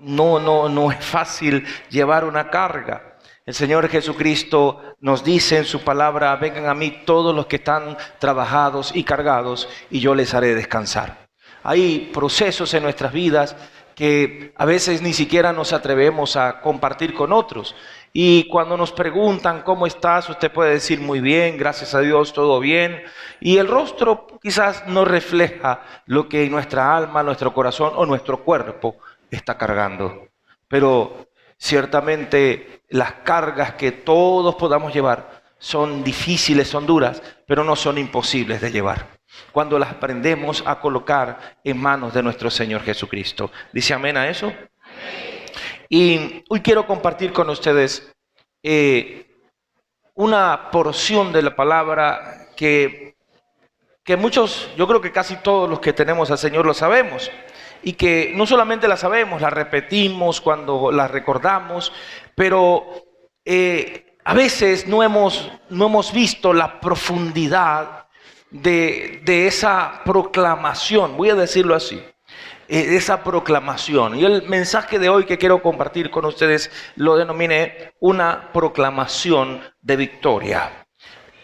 no es fácil llevar una carga. El Señor Jesucristo nos dice en su palabra: vengan a mí todos los que están trabajados y cargados, y yo les haré descansar. Hay procesos en nuestras vidas que a veces ni siquiera nos atrevemos a compartir con otros. Y cuando nos preguntan ¿cómo estás?, usted puede decir muy bien, gracias a Dios, todo bien. Y el rostro quizás no refleja lo que nuestra alma, nuestro corazón o nuestro cuerpo está cargando. Pero ciertamente las cargas que todos podamos llevar son difíciles, son duras, pero no son imposibles de llevar cuando las aprendemos a colocar en manos de nuestro Señor Jesucristo. ¿Dice amén a eso? Y hoy quiero compartir con ustedes una porción de la palabra que muchos, yo creo que casi todos los que tenemos al Señor lo sabemos. Y que no solamente la sabemos, la repetimos cuando la recordamos, pero a veces no hemos visto la profundidad de esa proclamación, voy a decirlo así, esa proclamación. Y el mensaje de hoy que quiero compartir con ustedes lo denominé una proclamación de victoria.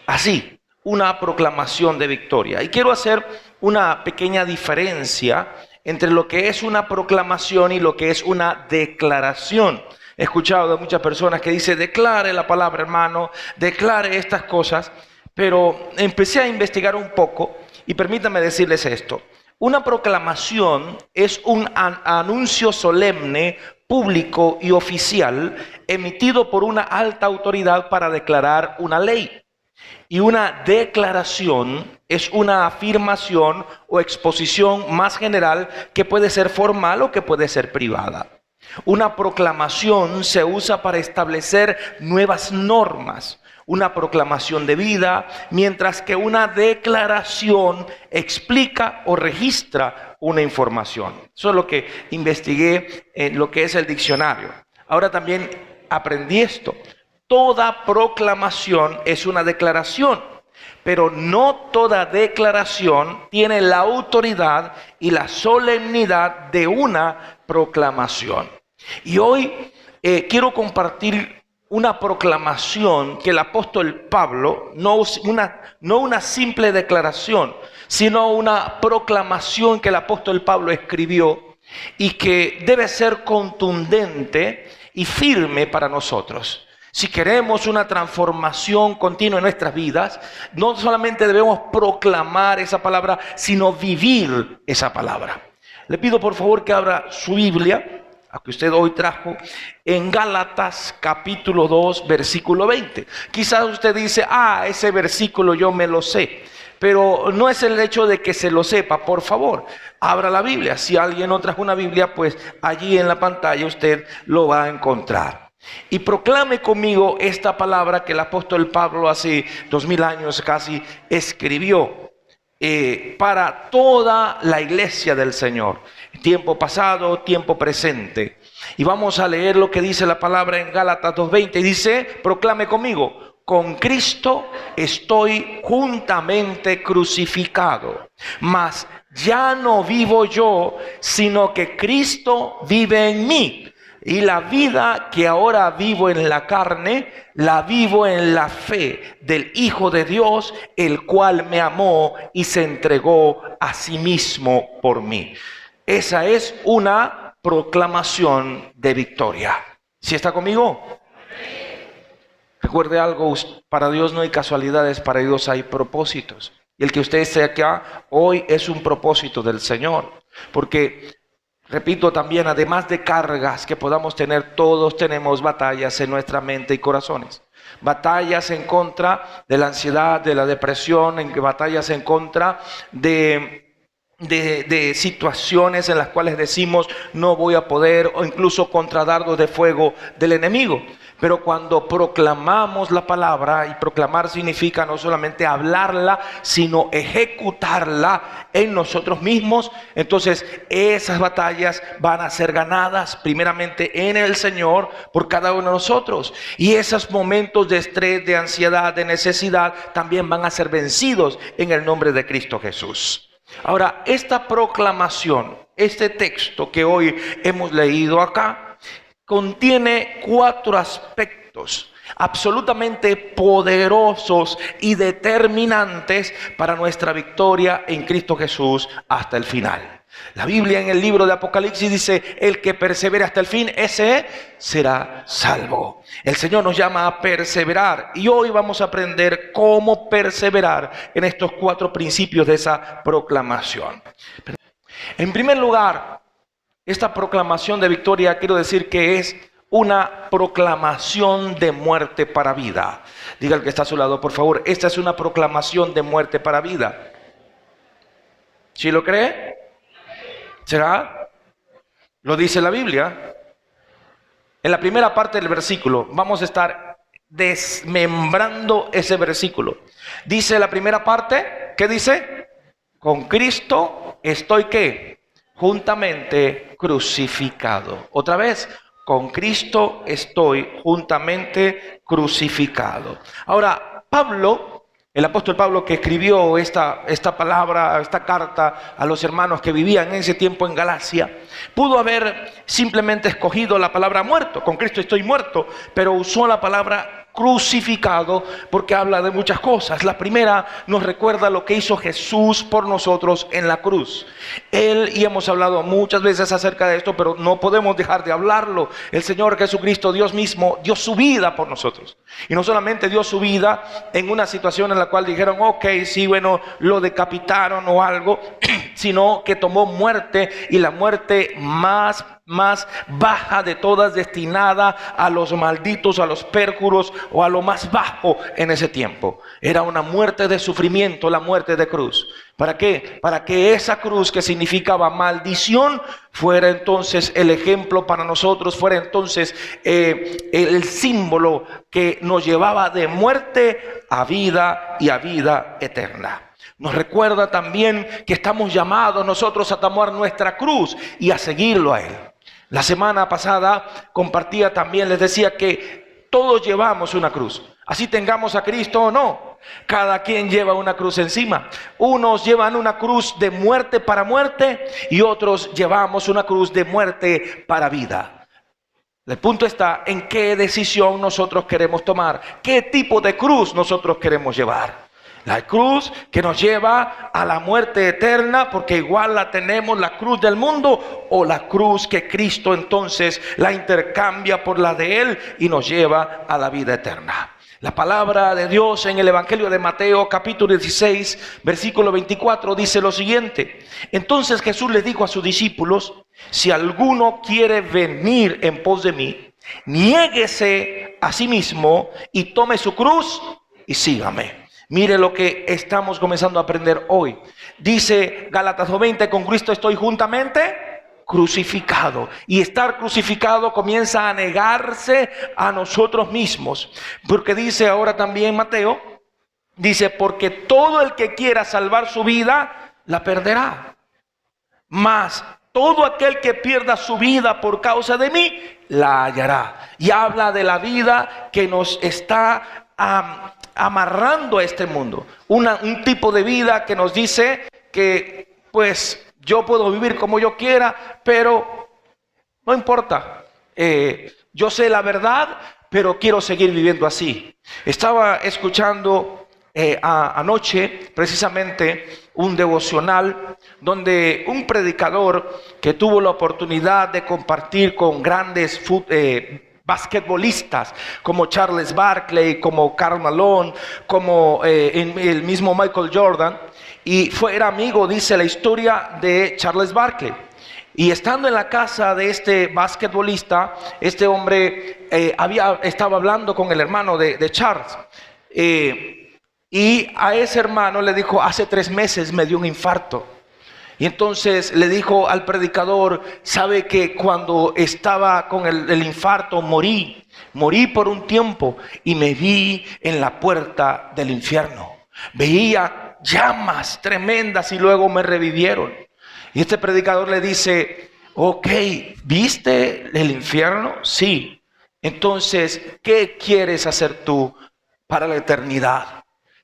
Así, una proclamación de victoria. Y quiero hacer una pequeña diferencia entre lo que es una proclamación y lo que es una declaración. He escuchado de muchas personas que dicen: declare la palabra, hermano, declare estas cosas. Pero empecé a investigar un poco y permítanme decirles esto. Una proclamación es un anuncio solemne, público y oficial emitido por una alta autoridad para declarar una ley. Y una declaración es una afirmación o exposición más general que puede ser formal o que puede ser privada. Una proclamación se usa para establecer nuevas normas, una proclamación de vida, mientras que una declaración explica o registra una información. Eso es lo que investigué en lo que es el diccionario. Ahora también aprendí esto. Toda proclamación es una declaración, pero no toda declaración tiene la autoridad y la solemnidad de una proclamación. Y hoy quiero compartir una proclamación que el apóstol Pablo, no una simple declaración, sino una proclamación que el apóstol Pablo escribió y que debe ser contundente y firme para nosotros. Si queremos una transformación continua en nuestras vidas, no solamente debemos proclamar esa palabra, sino vivir esa palabra. Le pido por favor que abra su Biblia, a que usted hoy trajo, en Gálatas capítulo 2, versículo 20. Quizás usted dice: ese versículo yo me lo sé. Pero no es el hecho de que se lo sepa. Por favor, abra la Biblia. Si alguien no trajo una Biblia, pues allí en la pantalla usted lo va a encontrar. Y proclame conmigo esta palabra que el apóstol Pablo hace 2000 años casi escribió para toda la iglesia del Señor. Tiempo pasado, tiempo presente. Y vamos a leer lo que dice la palabra en Gálatas 2:20. Y dice: proclame conmigo: con Cristo estoy juntamente crucificado, mas ya no vivo yo, sino que Cristo vive en mí. Y la vida que ahora vivo en la carne, la vivo en la fe del Hijo de Dios, el cual me amó y se entregó a sí mismo por mí. Esa es una proclamación de victoria. ¿Sí está conmigo? Recuerde algo: para Dios no hay casualidades, para Dios hay propósitos. Y el que usted esté acá hoy es un propósito del Señor. Porque, repito también, además de cargas que podamos tener, todos tenemos batallas en nuestra mente y corazones. Batallas en contra de la ansiedad, de la depresión, batallas en contra de situaciones en las cuales decimos no voy a poder, o incluso contra dardos de fuego del enemigo. Pero cuando proclamamos la palabra, y proclamar significa no solamente hablarla, sino ejecutarla en nosotros mismos, entonces esas batallas van a ser ganadas primeramente en el Señor por cada uno de nosotros. Y esos momentos de estrés, de ansiedad, de necesidad también van a ser vencidos en el nombre de Cristo Jesús. Ahora, esta proclamación este texto que hoy hemos leído acá contiene 4 aspectos absolutamente poderosos y determinantes para nuestra victoria en Cristo Jesús hasta el final. La Biblia en el libro de Apocalipsis dice: el que persevere hasta el fin, ese será salvo. El Señor nos llama a perseverar, y hoy vamos a aprender cómo perseverar en estos 4 principios de esa proclamación. En primer lugar, esta proclamación de victoria, quiero decir que es una proclamación de muerte para vida. Diga al que está a su lado, por favor: esta es una proclamación de muerte para vida. ¿Sí lo cree? ¿Será? Lo dice la Biblia. En la primera parte del versículo vamos a estar desmembrando ese versículo. Dice la primera parte, ¿qué dice? Con Cristo estoy, ¿qué? Juntamente crucificado. Otra vez, con Cristo estoy juntamente crucificado. Ahora, Pablo, el apóstol Pablo, que escribió esta palabra, esta carta a los hermanos que vivían en ese tiempo en Galacia, pudo haber simplemente escogido la palabra muerto. Con Cristo estoy muerto, pero usó la palabra crucificado porque habla de muchas cosas. La primera nos recuerda lo que hizo Jesús por nosotros en la cruz. Y hemos hablado muchas veces acerca de esto, pero no podemos dejar de hablarlo. El Señor Jesucristo, Dios mismo, dio su vida por nosotros. Y no solamente dio su vida en una situación en la cual dijeron: ok, sí, bueno, lo decapitaron o algo, sino que tomó muerte, y la muerte más baja de todas, destinada a los malditos, a los pérjuros o a lo más bajo en ese tiempo. Era una muerte de sufrimiento, la muerte de cruz. ¿Para qué? Para que esa cruz, que significaba maldición, fuera entonces el ejemplo para nosotros, fuera entonces el símbolo que nos llevaba de muerte a vida y a vida eterna. Nos recuerda también que estamos llamados nosotros a tomar nuestra cruz y a seguirlo a Él. La semana pasada compartía también, les decía que todos llevamos una cruz. Así tengamos a Cristo o no, cada quien lleva una cruz encima. Unos llevan una cruz de muerte para muerte, y otros llevamos una cruz de muerte para vida. El punto está en qué decisión nosotros queremos tomar, qué tipo de cruz nosotros queremos llevar. La cruz que nos lleva a la muerte eterna, porque igual la tenemos, la cruz del mundo, o la cruz que Cristo entonces la intercambia por la de Él y nos lleva a la vida eterna. La palabra de Dios en el Evangelio de Mateo, capítulo 16, versículo 24, dice lo siguiente: entonces Jesús les dijo a sus discípulos: si alguno quiere venir en pos de mí, niéguese a sí mismo y tome su cruz y sígame. Mire lo que estamos comenzando a aprender hoy. Dice Gálatas 2:20: con Cristo estoy juntamente crucificado. Y estar crucificado comienza a negarse a nosotros mismos. Porque dice ahora también Mateo, dice: porque todo el que quiera salvar su vida, la perderá. Mas todo aquel que pierda su vida por causa de mí, la hallará. Y habla de la vida que nos está amarrando a este mundo, un tipo de vida que nos dice que pues yo puedo vivir como yo quiera, pero no importa, yo sé la verdad, pero quiero seguir viviendo así. Estaba escuchando anoche precisamente un devocional donde un predicador que tuvo la oportunidad de compartir con grandes basquetbolistas como Charles Barkley, como Karl Malone, como el mismo Michael Jordan, y era amigo, dice la historia, de Charles Barkley. Y estando en la casa de este basquetbolista, este hombre estaba hablando con el hermano de Charles, y a ese hermano le dijo: hace 3 meses me dio un infarto. Y entonces le dijo al predicador: sabe que cuando estaba con el infarto morí por un tiempo y me vi en la puerta del infierno. Veía llamas tremendas y luego me revivieron. Y este predicador le dice: ok, ¿viste el infierno? Sí. Entonces, ¿qué quieres hacer tú para la eternidad?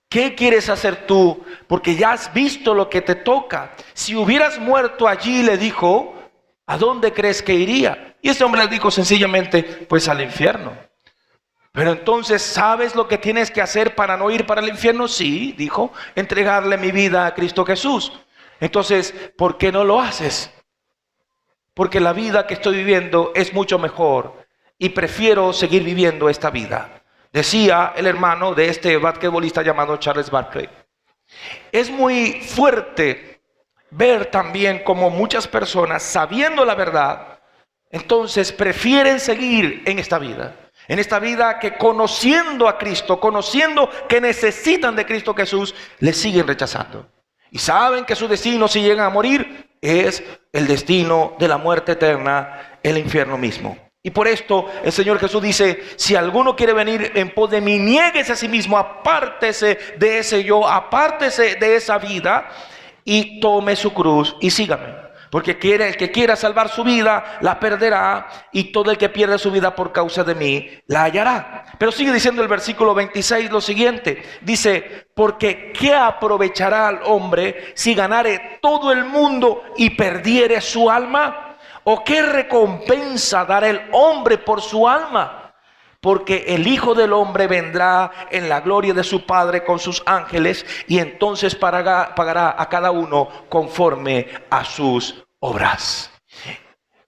¿Qué quieres hacer tú? Porque ya has visto lo que te toca. Si hubieras muerto allí, le dijo, ¿a dónde crees que iría? Y ese hombre le dijo sencillamente, pues al infierno. Pero entonces, ¿sabes lo que tienes que hacer para no ir para el infierno? Sí, dijo, entregarle mi vida a Cristo Jesús. Entonces, ¿por qué no lo haces? Porque la vida que estoy viviendo es mucho mejor y prefiero seguir viviendo esta vida. Decía el hermano de este basquetbolista llamado Charles Barkley. Es muy fuerte ver también como muchas personas, sabiendo la verdad, entonces prefieren seguir en esta vida. En esta vida que conociendo a Cristo, conociendo que necesitan de Cristo Jesús, le siguen rechazando. Y saben que su destino, si llegan a morir, es el destino de la muerte eterna, el infierno mismo. Y por esto el Señor Jesús dice, si alguno quiere venir en pos de mí, niéguese a sí mismo, apártese de ese yo, apártese de esa vida y tome su cruz y sígame. Porque el que quiera salvar su vida, la perderá, y todo el que pierde su vida por causa de mí, la hallará. Pero sigue diciendo el versículo 26 lo siguiente. Dice, porque ¿qué aprovechará al hombre si ganare todo el mundo y perdiere su alma? ¿O qué recompensa dará el hombre por su alma? Porque el Hijo del Hombre vendrá en la gloria de su Padre con sus ángeles, y entonces pagará a cada uno conforme a sus obras.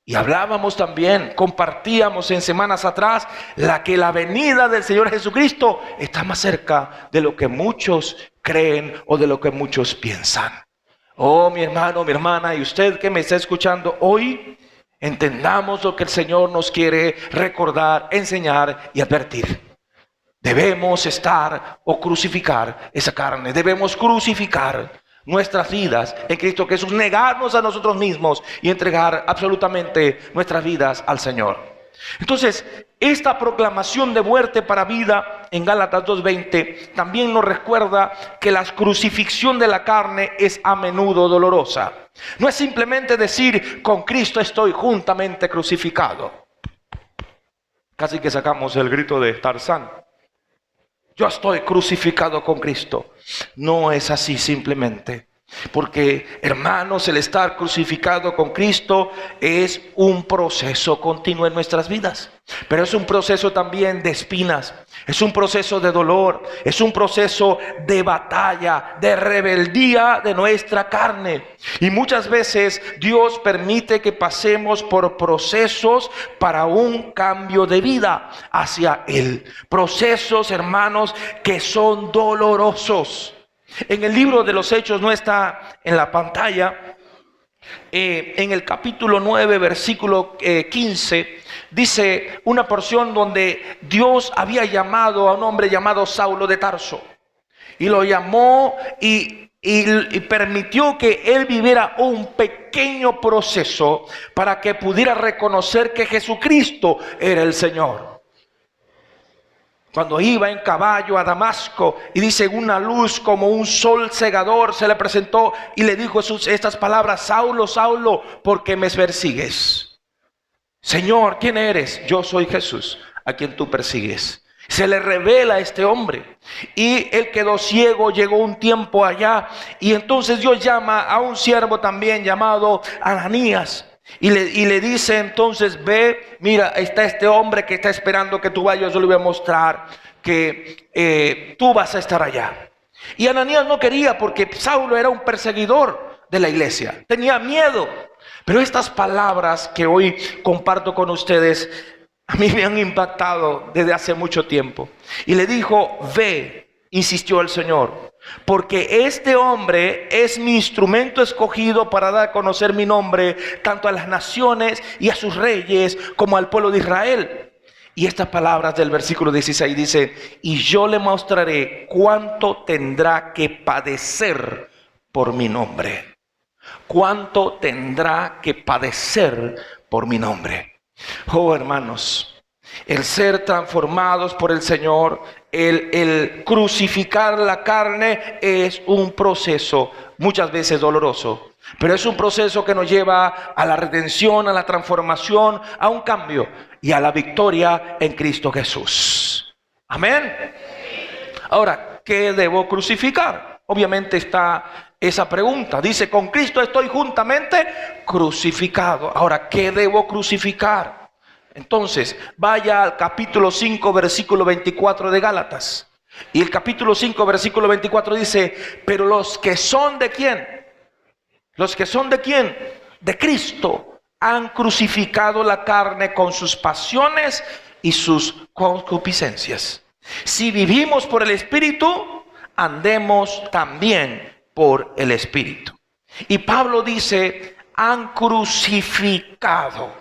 Y hablábamos también, compartíamos en semanas atrás, que la venida del Señor Jesucristo está más cerca de lo que muchos creen o de lo que muchos piensan. Oh, mi hermano, mi hermana, y usted que me está escuchando hoy, entendamos lo que el Señor nos quiere recordar, enseñar y advertir. Debemos estar o crucificar esa carne. Debemos crucificar nuestras vidas en Cristo Jesús, negarnos a nosotros mismos y entregar absolutamente nuestras vidas al Señor. Entonces, esta proclamación de muerte para vida en Gálatas 2:20 también nos recuerda que la crucifixión de la carne es a menudo dolorosa. No es simplemente decir, con Cristo estoy juntamente crucificado. Casi que sacamos el grito de Tarzán. Yo estoy crucificado con Cristo. No es así simplemente. Porque, hermanos, el estar crucificado con Cristo es un proceso continuo en nuestras vidas. Pero es un proceso también de espinas, es un proceso de dolor, es un proceso de batalla, de rebeldía de nuestra carne. Y muchas veces Dios permite que pasemos por procesos para un cambio de vida hacia Él. Procesos, hermanos, que son dolorosos. En el libro de los Hechos, no está en la pantalla, en el capítulo 9, versículo 15, dice una porción donde Dios había llamado a un hombre llamado Saulo de Tarso. Y lo llamó y permitió que él viviera un pequeño proceso para que pudiera reconocer que Jesucristo era el Señor. Cuando iba en caballo a Damasco, y dice, una luz como un sol cegador se le presentó y le dijo estas palabras: Saulo, Saulo, ¿por qué me persigues? Señor, ¿quién eres? Yo soy Jesús, a quien tú persigues. Se le revela a este hombre, y él quedó ciego, llegó un tiempo allá, y entonces Dios llama a un siervo también llamado Ananías. Y le dice entonces, ve, mira, está este hombre que está esperando que tú vayas, yo le voy a mostrar que tú vas a estar allá. Y Ananías no quería, porque Saulo era un perseguidor de la iglesia, tenía miedo. Pero estas palabras que hoy comparto con ustedes, a mí me han impactado desde hace mucho tiempo. Y le dijo, ve, insistió el Señor, porque este hombre es mi instrumento escogido para dar a conocer mi nombre tanto a las naciones y a sus reyes como al pueblo de Israel. Y estas palabras del versículo 16 dice, y yo le mostraré cuánto tendrá que padecer por mi nombre. Cuánto tendrá que padecer por mi nombre. Oh, hermanos, el ser transformados por el Señor, el crucificar la carne es un proceso muchas veces doloroso, pero es un proceso que nos lleva a la redención, a la transformación, a un cambio y a la victoria en Cristo Jesús. Amén. Ahora, ¿qué debo crucificar? Obviamente está esa pregunta. Dice, con Cristo estoy juntamente crucificado. Ahora, ¿qué debo crucificar? Entonces, vaya al capítulo 5, versículo 24 de Gálatas. Y el capítulo 5, versículo 24 dice, pero los que son ¿de quién? Los que son ¿de quién? De Cristo. Han crucificado la carne con sus pasiones y sus concupiscencias. Si vivimos por el Espíritu, andemos también por el Espíritu. Y Pablo dice, han crucificado.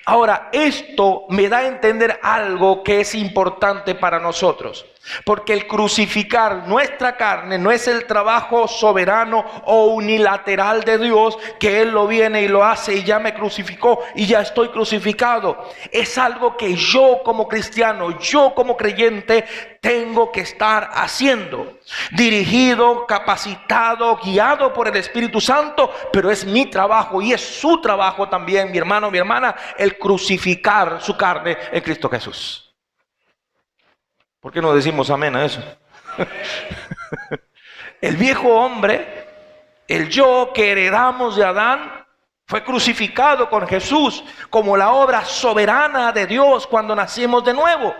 Ahora, esto me da a entender algo que es importante para nosotros. Porque el crucificar nuestra carne no es el trabajo soberano o unilateral de Dios, que Él lo viene y lo hace y ya me crucificó y ya estoy crucificado. Es algo que yo como cristiano, yo como creyente, tengo que estar haciendo. Dirigido, capacitado, guiado por el Espíritu Santo, pero es mi trabajo y es su trabajo también, mi hermano, mi hermana, el crucificar su carne en Cristo Jesús. ¿Por qué no decimos amén a eso? El viejo hombre, el yo que heredamos de Adán, fue crucificado con Jesús como la obra soberana de Dios cuando nacimos de nuevo.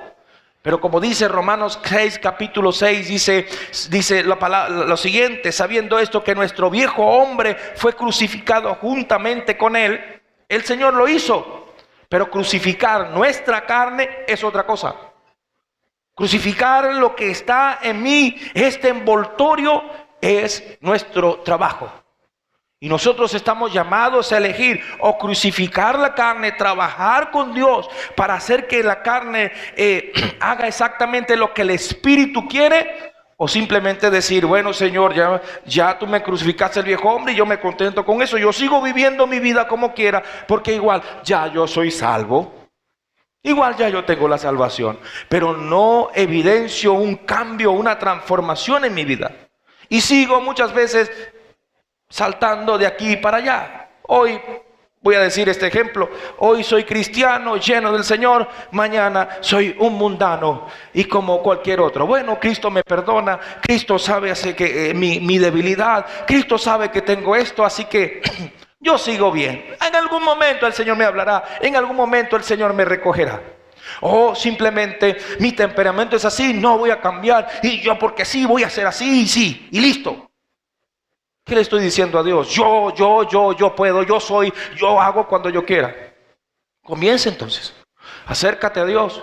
Pero como dice Romanos 6, capítulo 6, dice la palabra, lo siguiente, sabiendo esto que nuestro viejo hombre fue crucificado juntamente con él, el Señor lo hizo. Pero crucificar nuestra carne es otra cosa. Crucificar lo que está en mí, este envoltorio, es nuestro trabajo. Y nosotros estamos llamados a elegir o crucificar la carne, trabajar con Dios para hacer que la carne haga exactamente lo que el Espíritu quiere, o simplemente decir, bueno Señor, ya tú me crucificaste el viejo hombre y yo me contento con eso. Yo sigo viviendo mi vida como quiera, porque igual ya yo soy salvo. Igual ya yo tengo la salvación, pero no evidencio un cambio, una transformación en mi vida. Y sigo muchas veces saltando de aquí para allá. Hoy voy a decir este ejemplo. Hoy soy cristiano, lleno del Señor. Mañana soy un mundano y como cualquier otro. Bueno, Cristo me perdona. Cristo sabe que mi debilidad. Cristo sabe que tengo esto, así que yo sigo bien. En algún momento el Señor me hablará. En algún momento el Señor me recogerá. O simplemente mi temperamento es así, no voy a cambiar. Y yo porque sí, voy a ser así y sí. Y listo. ¿Qué le estoy diciendo a Dios? Yo puedo, yo soy, yo hago cuando yo quiera. Comienza entonces. Acércate a Dios.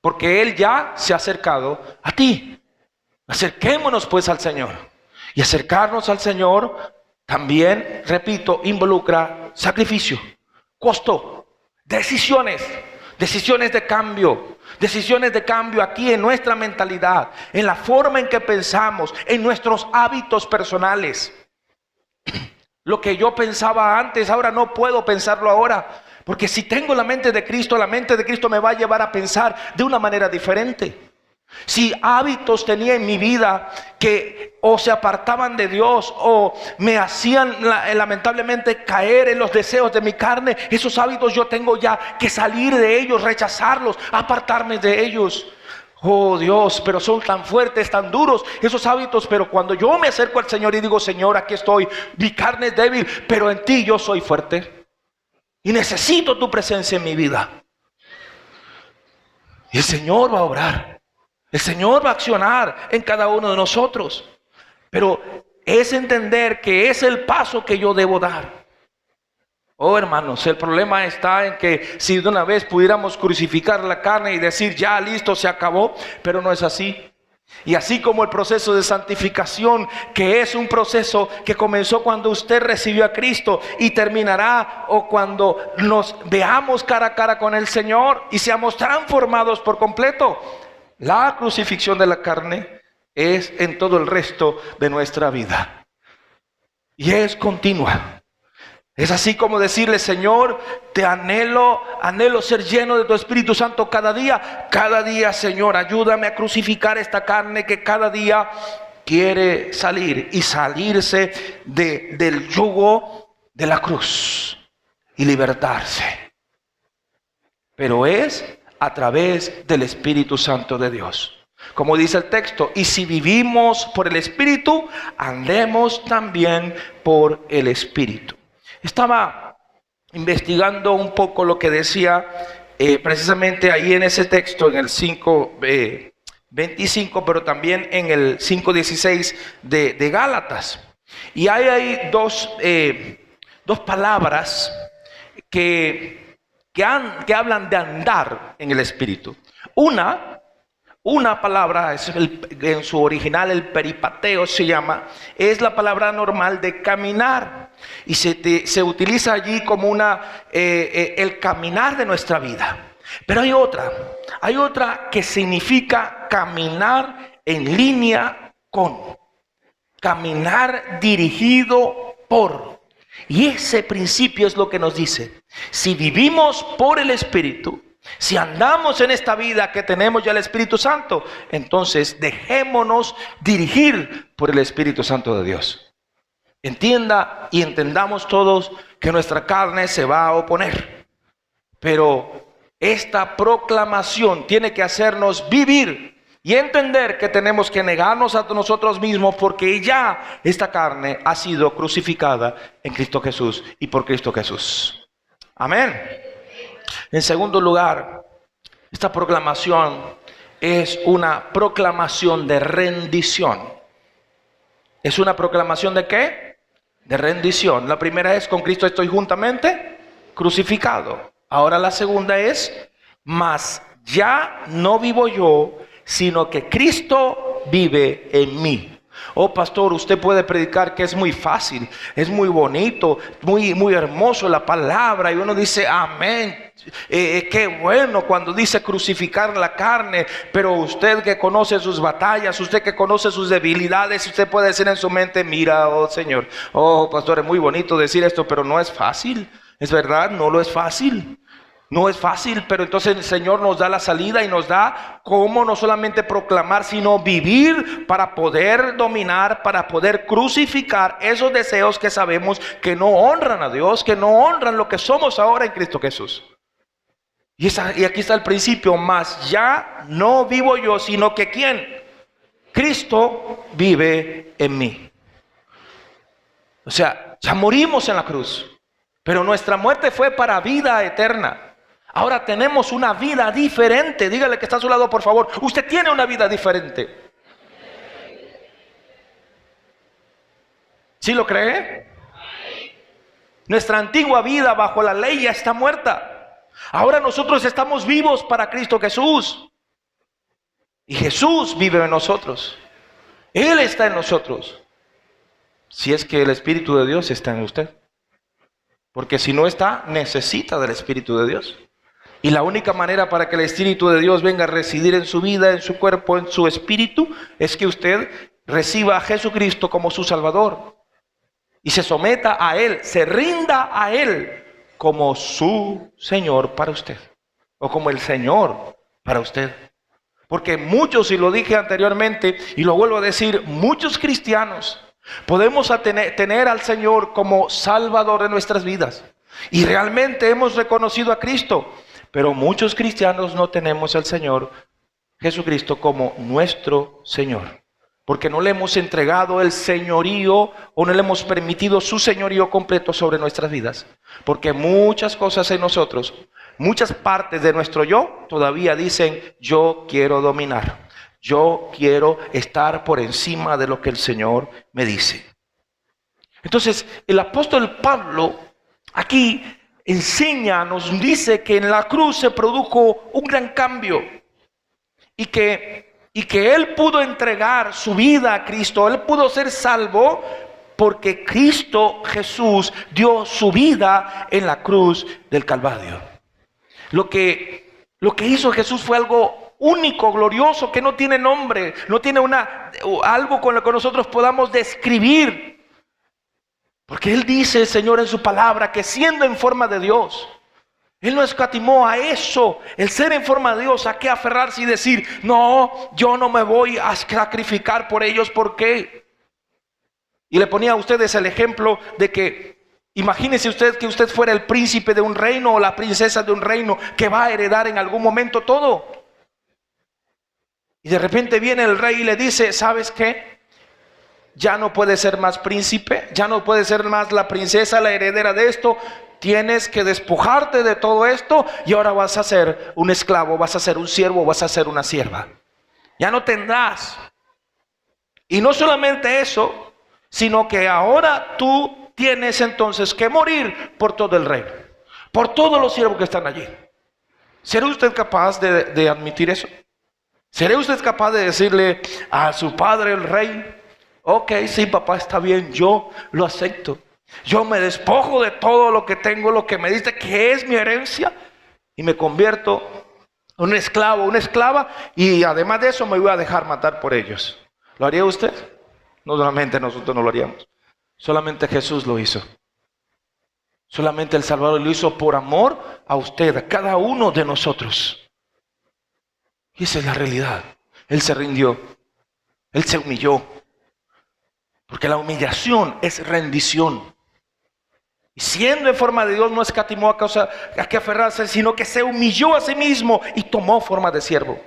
Porque Él ya se ha acercado a ti. Acerquémonos pues al Señor. Y acercarnos al Señor también, repito, involucra sacrificio, costo, decisiones de cambio aquí en nuestra mentalidad, en la forma en que pensamos, en nuestros hábitos personales. Lo que yo pensaba antes, ahora no puedo pensarlo ahora, porque si tengo la mente de Cristo me va a llevar a pensar de una manera diferente. Si hábitos tenía en mi vida que o se apartaban de Dios o me hacían lamentablemente caer en los deseos de mi carne, esos hábitos yo tengo ya que salir de ellos, rechazarlos, apartarme de ellos. Oh Dios, pero son tan fuertes, tan duros esos hábitos. Pero cuando yo me acerco al Señor y digo, Señor, aquí estoy, mi carne es débil, pero en ti yo soy fuerte y necesito tu presencia en mi vida. Y el Señor va a obrar. El Señor va a accionar en cada uno de nosotros. Pero es entender que es el paso que yo debo dar. Oh hermanos, el problema está en que si de una vez pudiéramos crucificar la carne y decir ya listo, se acabó, pero no es así. Y así como el proceso de santificación, que es un proceso que comenzó cuando usted recibió a Cristo y terminará o cuando nos veamos cara a cara con el Señor y seamos transformados por completo. La crucifixión de la carne es en todo el resto de nuestra vida. Y es continua. Es así como decirle, Señor, te anhelo ser lleno de tu Espíritu Santo cada día, Señor, ayúdame a crucificar esta carne que cada día quiere salir y salirse del yugo de la cruz y libertarse. Pero es a través del Espíritu Santo de Dios. Como dice el texto, y si vivimos por el Espíritu, andemos también por el Espíritu. Estaba investigando un poco lo que decía precisamente ahí en ese texto, en el 5:25, pero también en el 5:16 de Gálatas. Y hay ahí dos palabras que hablan de andar en el Espíritu. Una palabra, en su original el peripateo se llama, es la palabra normal de caminar. Y se utiliza allí como el caminar de nuestra vida. Pero hay otra que significa caminar en línea con, caminar dirigido por. Y ese principio es lo que nos dice: si vivimos por el Espíritu, si andamos en esta vida que tenemos ya el Espíritu Santo, entonces dejémonos dirigir por el Espíritu Santo de Dios. Entienda y entendamos todos que nuestra carne se va a oponer, pero esta proclamación tiene que hacernos vivir y entender que tenemos que negarnos a nosotros mismos, porque ya esta carne ha sido crucificada en Cristo Jesús y por Cristo Jesús. Amén. En segundo lugar, esta proclamación es una proclamación de rendición. ¿Es una proclamación de qué? De rendición. La primera es: con Cristo estoy juntamente crucificado. Ahora la segunda es: mas ya no vivo yo, sino que Cristo vive en mí. Oh, pastor, usted puede predicar que es muy fácil, es muy bonito, muy hermoso la palabra, y uno dice amén. Qué bueno cuando dice crucificar la carne, pero usted que conoce sus batallas, usted que conoce sus debilidades, usted puede decir en su mente: mira, oh Señor, oh pastor, es muy bonito decir esto, pero no es fácil. Es verdad, no lo es fácil. No es fácil, pero entonces el Señor nos da la salida y nos da cómo no solamente proclamar, sino vivir para poder dominar, para poder crucificar esos deseos que sabemos que no honran a Dios, que no honran lo que somos ahora en Cristo Jesús. Y aquí está el principio: mas ya no vivo yo, sino que ¿quién? Cristo vive en mí. O sea, ya morimos en la cruz, pero nuestra muerte fue para vida eterna. Ahora tenemos una vida diferente. Dígale que está a su lado, por favor: usted tiene una vida diferente. ¿Sí lo cree? Nuestra antigua vida bajo la ley ya está muerta. Ahora nosotros estamos vivos para Cristo Jesús. Y Jesús vive en nosotros. Él está en nosotros. Si es que el Espíritu de Dios está en usted. Porque si no está, necesita del Espíritu de Dios. Y la única manera para que el Espíritu de Dios venga a residir en su vida, en su cuerpo, en su espíritu, es que usted reciba a Jesucristo como su Salvador. Y se someta a Él, se rinda a Él como su Señor para usted. O como el Señor para usted. Porque muchos, y lo dije anteriormente y lo vuelvo a decir, muchos cristianos podemos tener al Señor como Salvador de nuestras vidas. Y realmente hemos reconocido a Cristo. Pero muchos cristianos no tenemos al Señor Jesucristo como nuestro Señor. Porque no le hemos entregado el señorío o no le hemos permitido su señorío completo sobre nuestras vidas. Porque muchas cosas en nosotros, muchas partes de nuestro yo todavía dicen: yo quiero dominar. Yo quiero estar por encima de lo que el Señor me dice. Entonces, el apóstol Pablo aquí enseña, nos dice que en la cruz se produjo un gran cambio y que Él pudo entregar su vida a Cristo. Él pudo ser salvo porque Cristo Jesús dio su vida en la cruz del Calvario. Lo que hizo Jesús fue algo único, glorioso, que no tiene nombre, no tiene algo con lo que nosotros podamos describir. Porque Él dice, el Señor, en su palabra, que siendo en forma de Dios, Él no escatimó a eso, el ser en forma de Dios, a qué aferrarse y decir: no, yo no me voy a sacrificar por ellos. ¿Por qué? Y le ponía a ustedes el ejemplo de que, imagínese usted que usted fuera el príncipe de un reino o la princesa de un reino que va a heredar en algún momento todo. Y de repente viene el rey y le dice, ¿sabes qué? Ya no puedes ser más príncipe, ya no puedes ser más la princesa, la heredera de esto. Tienes que despojarte de todo esto y ahora vas a ser un esclavo, vas a ser un siervo, vas a ser una sierva. Ya no tendrás. Y no solamente eso, sino que ahora tú tienes entonces que morir por todo el reino, por todos los siervos que están allí. ¿Será usted capaz de admitir eso? ¿Será usted capaz de decirle a su padre, el rey, ok, sí, papá, está bien, yo lo acepto. Yo me despojo de todo lo que tengo, lo que me diste, que es mi herencia, y me convierto en un esclavo, una esclava, y además de eso me voy a dejar matar por ellos. ¿Lo haría usted? No, solamente nosotros no lo haríamos. Solamente Jesús lo hizo. Solamente el Salvador lo hizo por amor a usted, a cada uno de nosotros. Y esa es la realidad. Él se rindió. Él se humilló. Porque la humillación es rendición. Y siendo en forma de Dios, no escatimó a que aferrarse, sino que se humilló a sí mismo y tomó forma de siervo.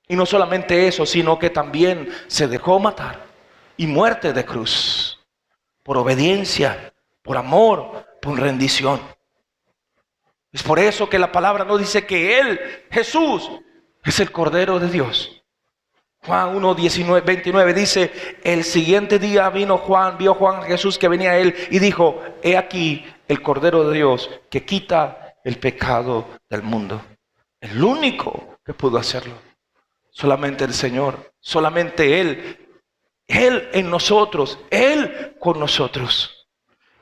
Y no solamente eso, sino que también se dejó matar y muerte de cruz. Por obediencia, por amor, por rendición. Es por eso que la palabra nos dice que Él, Jesús, es el Cordero de Dios. Juan 1:29 dice, el siguiente día vio Juan a Jesús que venía a él y dijo, he aquí el Cordero de Dios que quita el pecado del mundo. El único que pudo hacerlo. Solamente el Señor, solamente Él en nosotros, Él con nosotros.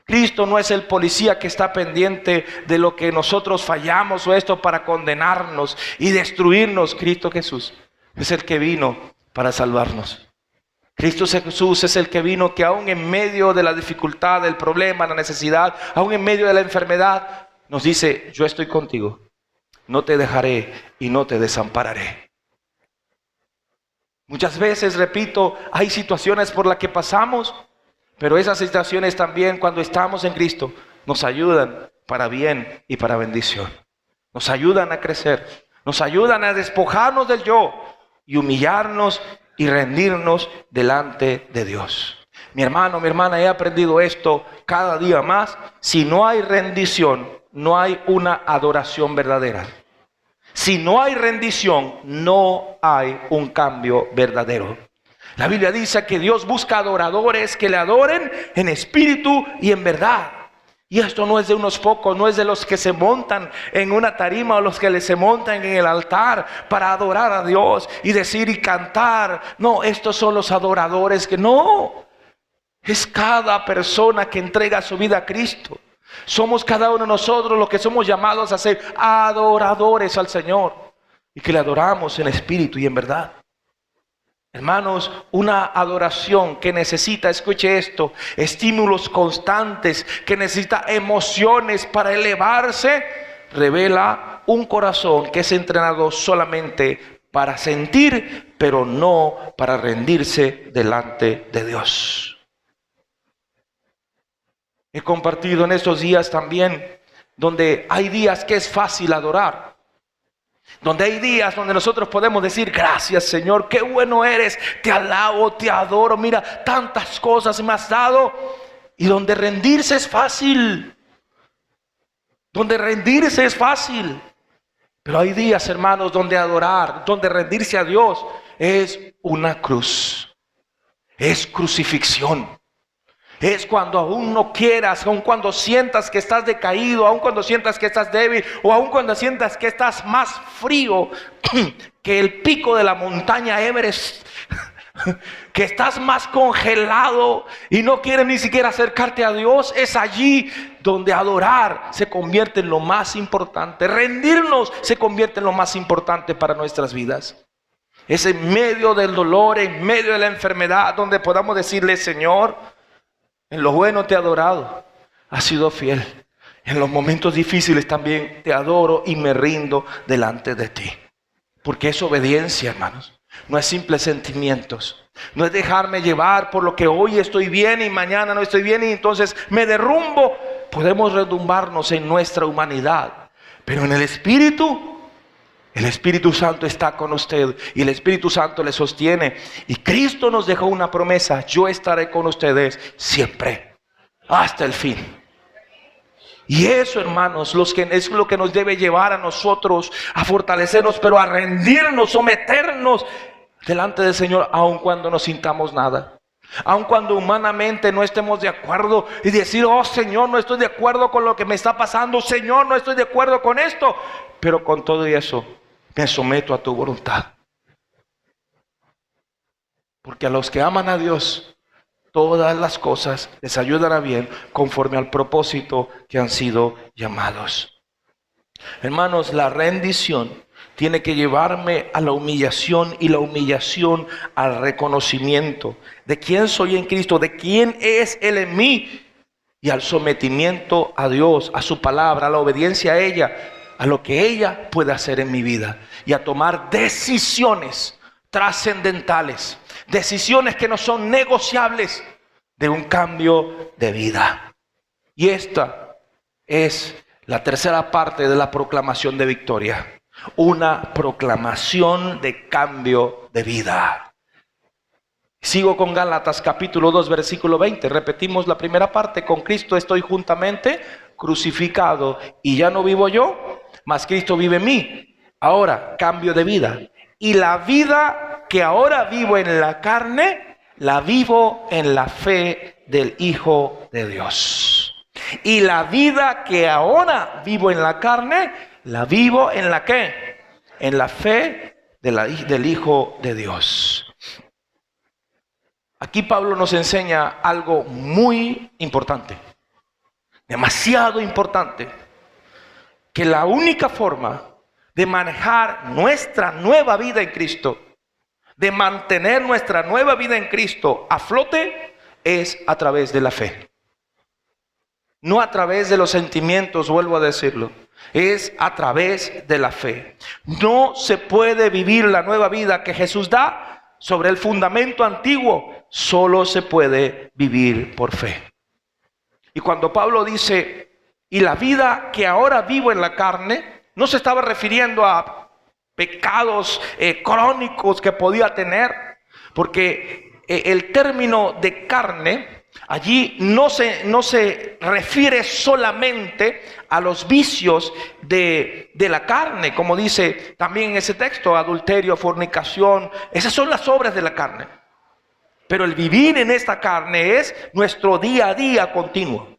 Cristo no es el policía que está pendiente de lo que nosotros fallamos o esto para condenarnos y destruirnos. Cristo Jesús es el que vino para salvarnos. Cristo Jesús es el que vino que aún en medio de la dificultad, del problema, la necesidad, aún en medio de la enfermedad, nos dice, yo estoy contigo, no te dejaré y no te desampararé. Muchas veces, repito, hay situaciones por las que pasamos, pero esas situaciones también cuando estamos en Cristo nos ayudan para bien y para bendición. Nos ayudan a crecer, nos ayudan a despojarnos del yo y humillarnos y rendirnos delante de Dios. Mi hermano, mi hermana, he aprendido esto cada día más. Si no hay rendición, no hay una adoración verdadera. Si no hay rendición, no hay un cambio verdadero. La Biblia dice que Dios busca adoradores que le adoren en espíritu y en verdad. Y esto no es de unos pocos, no es de los que se montan en una tarima o los que se montan en el altar para adorar a Dios y decir y cantar. No, estos son los adoradores que no. Es cada persona que entrega su vida a Cristo. Somos cada uno de nosotros los que somos llamados a ser adoradores al Señor y que le adoramos en espíritu y en verdad. Hermanos, una adoración que necesita, escuche esto, estímulos constantes, que necesita emociones para elevarse, revela un corazón que es entrenado solamente para sentir, pero no para rendirse delante de Dios. He compartido en estos días también, donde hay días que es fácil adorar. Donde hay días donde nosotros podemos decir, gracias Señor, qué bueno eres, te alabo, te adoro, mira, tantas cosas me has dado. Y donde rendirse es fácil. Donde rendirse es fácil. Pero hay días, hermanos, donde adorar, donde rendirse a Dios es una cruz. Es crucifixión. Es cuando aún no quieras, aún cuando sientas que estás decaído, aún cuando sientas que estás débil, o aún cuando sientas que estás más frío que el pico de la montaña Everest, que estás más congelado y no quieres ni siquiera acercarte a Dios. Es allí donde adorar se convierte en lo más importante. Rendirnos se convierte en lo más importante para nuestras vidas. Es en medio del dolor, en medio de la enfermedad, donde podamos decirle, Señor, en lo bueno te he adorado, has sido fiel. En los momentos difíciles también te adoro y me rindo delante de ti. Porque es obediencia, hermanos. No es simples sentimientos. No es dejarme llevar por lo que hoy estoy bien y mañana no estoy bien y entonces me derrumbo. Podemos redumbarnos en nuestra humanidad. Pero en el espíritu El Espíritu Santo está con usted y el Espíritu Santo le sostiene. Y Cristo nos dejó una promesa: yo estaré con ustedes siempre, hasta el fin. Y eso, hermanos, es lo que nos debe llevar a nosotros a fortalecernos, pero a rendirnos, someternos delante del Señor, aun cuando no sintamos nada. Aun cuando humanamente no estemos de acuerdo y decir: oh Señor, no estoy de acuerdo con lo que me está pasando. Señor, no estoy de acuerdo con esto. Pero con todo eso, me someto a tu voluntad. Porque a los que aman a Dios, todas las cosas les ayudan a bien conforme al propósito que han sido llamados. Hermanos, la rendición tiene que llevarme a la humillación, y la humillación al reconocimiento de quién soy en Cristo, de quién es Él en mí, y al sometimiento a Dios, a su palabra, a la obediencia a ella, a lo que ella puede hacer en mi vida, y a tomar decisiones trascendentales, decisiones que no son negociables, de un cambio de vida. Y esta es la tercera parte de la proclamación de victoria: una proclamación de cambio de vida. Sigo con Gálatas capítulo 2 versículo 20. Repetimos la primera parte: con Cristo estoy juntamente crucificado, y ya no vivo yo, mas Cristo vive en mí. Ahora, cambio de vida. Y la vida que ahora vivo en la carne, la vivo en la fe del Hijo de Dios. Y la vida que ahora vivo en la carne, la vivo en la ¿qué? En la fe del Hijo de Dios. Aquí Pablo nos enseña algo muy importante, demasiado importante, que la única forma de manejar nuestra nueva vida en Cristo, de mantener nuestra nueva vida en Cristo a flote, es a través de la fe. No a través de los sentimientos, vuelvo a decirlo. Es a través de la fe. No se puede vivir la nueva vida que Jesús da sobre el fundamento antiguo. Solo se puede vivir por fe. Y cuando Pablo dice: y la vida que ahora vivo en la carne, no se estaba refiriendo a pecados crónicos que podía tener, porque el término de carne allí no se refiere solamente a los vicios de la carne, como dice también en ese texto: adulterio, fornicación. Esas son las obras de la carne. Pero el vivir en esta carne es nuestro día a día continuo.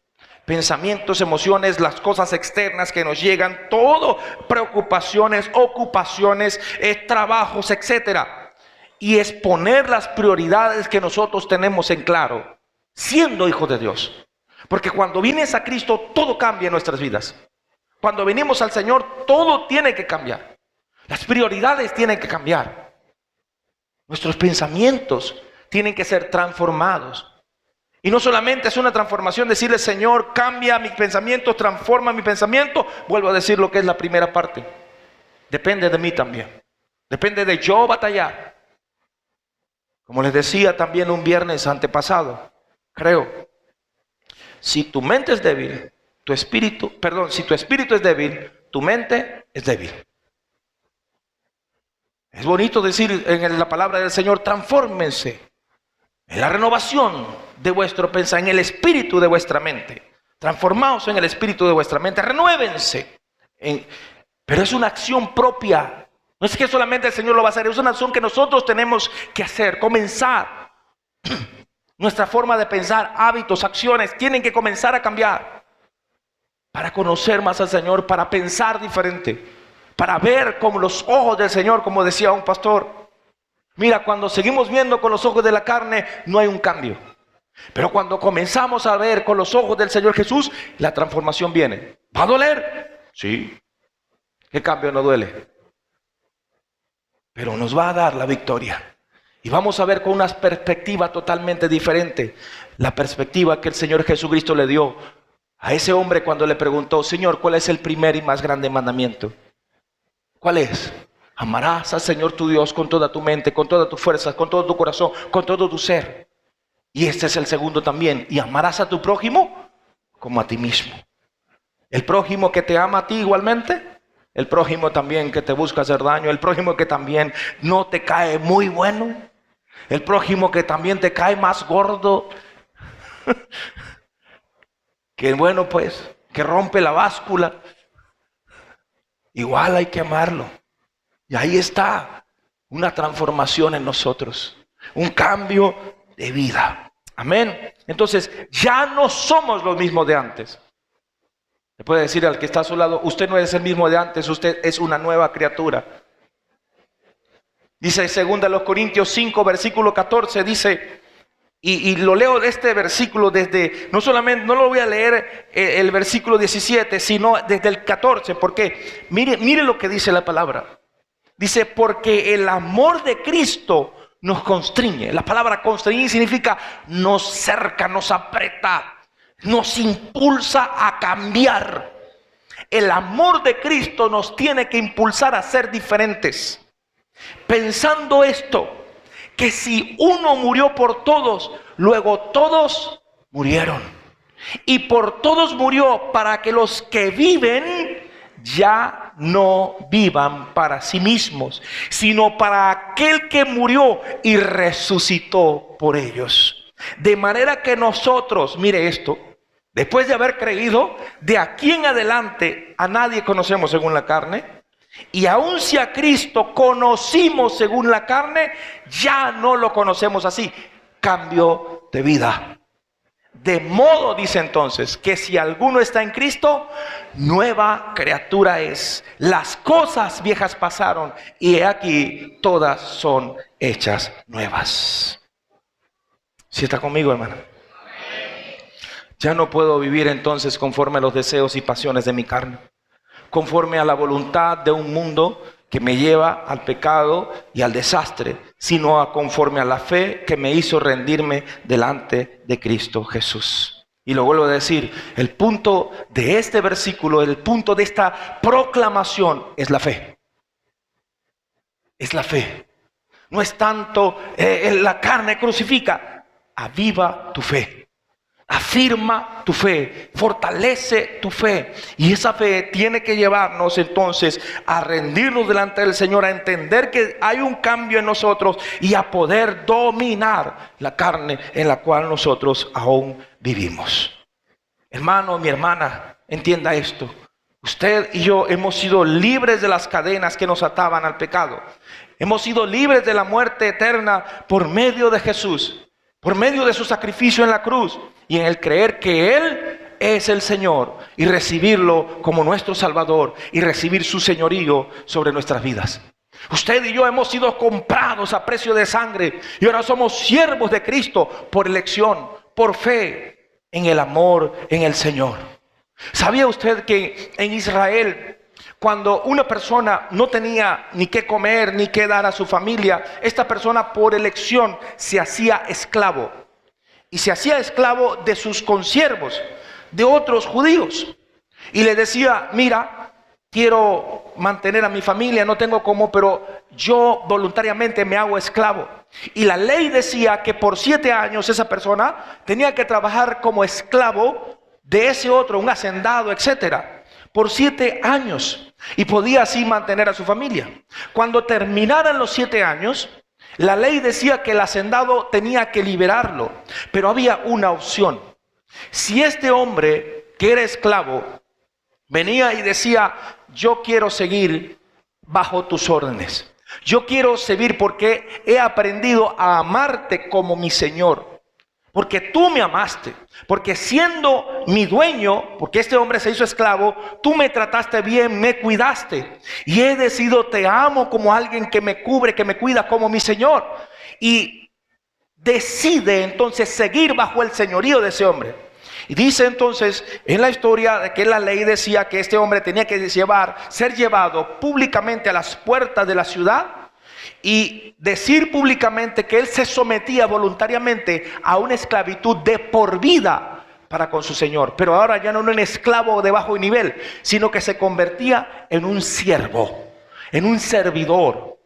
Pensamientos, emociones, las cosas externas que nos llegan, todo, preocupaciones, ocupaciones, trabajos, etcétera. Y es poner las prioridades que nosotros tenemos en claro, siendo hijos de Dios. Porque cuando vienes a Cristo, todo cambia en nuestras vidas. Cuando venimos al Señor, todo tiene que cambiar. Las prioridades tienen que cambiar. Nuestros pensamientos tienen que ser transformados. Y no solamente es una transformación decirle: Señor, cambia mis pensamientos, transforma mi pensamiento. Vuelvo a decir lo que es la primera parte. Depende de mí también. Depende de yo batallar. Como les decía también un viernes antepasado, creo, si tu mente es débil, si tu espíritu es débil, tu mente es débil. Es bonito decir en la palabra del Señor: transfórmense en la renovación de vuestro pensamiento, en el espíritu de vuestra mente. Transformaos en el espíritu de vuestra mente, renuévense. Pero es una acción propia. No es que solamente el Señor lo va a hacer, es una acción que nosotros tenemos que hacer, comenzar. Nuestra forma de pensar, hábitos, acciones, tienen que comenzar a cambiar. Para conocer más al Señor, para pensar diferente, para ver con los ojos del Señor, como decía un pastor. Mira, cuando seguimos viendo con los ojos de la carne, no hay un cambio. Pero cuando comenzamos a ver con los ojos del Señor Jesús, la transformación viene. ¿Va a doler? Sí. ¿Qué cambio no duele? Pero nos va a dar la victoria. Y vamos a ver con una perspectiva totalmente diferente. La perspectiva que el Señor Jesucristo le dio a ese hombre cuando le preguntó: Señor, ¿cuál es el primer y más grande mandamiento? ¿Cuál es? Amarás al Señor tu Dios con toda tu mente, con todas tus fuerzas, con todo tu corazón, con todo tu ser. Y este es el segundo también. Y amarás a tu prójimo como a ti mismo. El prójimo que te ama a ti igualmente, el prójimo también que te busca hacer daño, el prójimo que también no te cae muy bueno, el prójimo que también te cae más gordo, que bueno pues, que rompe la báscula. Igual hay que amarlo. Y ahí está una transformación en nosotros, un cambio de vida. Amén. Entonces ya no somos los mismos de antes. Le puede decir al que está a su lado: usted no es el mismo de antes, usted es una nueva criatura. Dice 2 Corintios 5, versículo 14, dice, y lo leo de este versículo desde, no lo voy a leer el versículo 17, sino desde el 14, porque mire lo que dice la palabra. Dice: porque el amor de Cristo nos constriñe. La palabra constreñir significa nos cerca, nos aprieta, nos impulsa a cambiar. El amor de Cristo nos tiene que impulsar a ser diferentes. Pensando esto, que si uno murió por todos, luego todos murieron. Y por todos murió, para que los que viven ya no vivan para sí mismos, sino para aquel que murió y resucitó por ellos. De manera que nosotros, mire esto, después de haber creído, de aquí en adelante a nadie conocemos según la carne. Y aun si a Cristo conocimos según la carne, ya no lo conocemos así. Cambio de vida. De modo, dice entonces, que si alguno está en Cristo, nueva criatura es. Las cosas viejas pasaron y he aquí todas son hechas nuevas. ¿Sí está conmigo, hermano? Ya no puedo vivir entonces conforme a los deseos y pasiones de mi carne, conforme a la voluntad de un mundo que me lleva al pecado y al desastre, sino a conforme a la fe que me hizo rendirme delante de Cristo Jesús. Y lo vuelvo a decir, el punto de este versículo, el punto de esta proclamación es la fe. Es la fe. No es tanto la carne crucifica, aviva tu fe. Afirma tu fe, fortalece tu fe. Y esa fe tiene que llevarnos entonces a rendirnos delante del Señor, a entender que hay un cambio en nosotros y a poder dominar la carne en la cual nosotros aún vivimos. Hermano, mi hermana, entienda esto. Usted y yo hemos sido libres de las cadenas que nos ataban al pecado. Hemos sido libres de la muerte eterna por medio de Jesús, por medio de su sacrificio en la cruz y en el creer que Él es el Señor y recibirlo como nuestro Salvador y recibir su señorío sobre nuestras vidas. Usted y yo hemos sido comprados a precio de sangre y ahora somos siervos de Cristo por elección, por fe en el amor en el Señor. ¿Sabía usted que en Israel, cuando una persona no tenía ni qué comer ni qué dar a su familia, esta persona por elección se hacía esclavo? Y se hacía esclavo de sus consiervos, de otros judíos. Y le decía: mira, quiero mantener a mi familia, no tengo cómo, pero yo voluntariamente me hago esclavo. Y la ley decía que por 7 años esa persona tenía que trabajar como esclavo de ese otro, un hacendado, etcétera, por 7 años. Y podía así mantener a su familia. Cuando terminaran los 7 años, la ley decía que el hacendado tenía que liberarlo, pero había una opción. Si este hombre que era esclavo venía y decía: yo quiero seguir bajo tus órdenes, yo quiero seguir porque he aprendido a amarte como mi Señor, porque tú me amaste, porque siendo mi dueño, porque este hombre se hizo esclavo, tú me trataste bien, me cuidaste. Y he decidido, te amo como alguien que me cubre, que me cuida como mi Señor. Y decide entonces seguir bajo el señorío de ese hombre. Y dice entonces en la historia de que la ley decía que este hombre tenía que ser llevado públicamente a las puertas de la ciudad y decir públicamente que él se sometía voluntariamente a una esclavitud de por vida para con su Señor. Pero ahora ya no era un esclavo de bajo nivel, sino que se convertía en un siervo, en un servidor.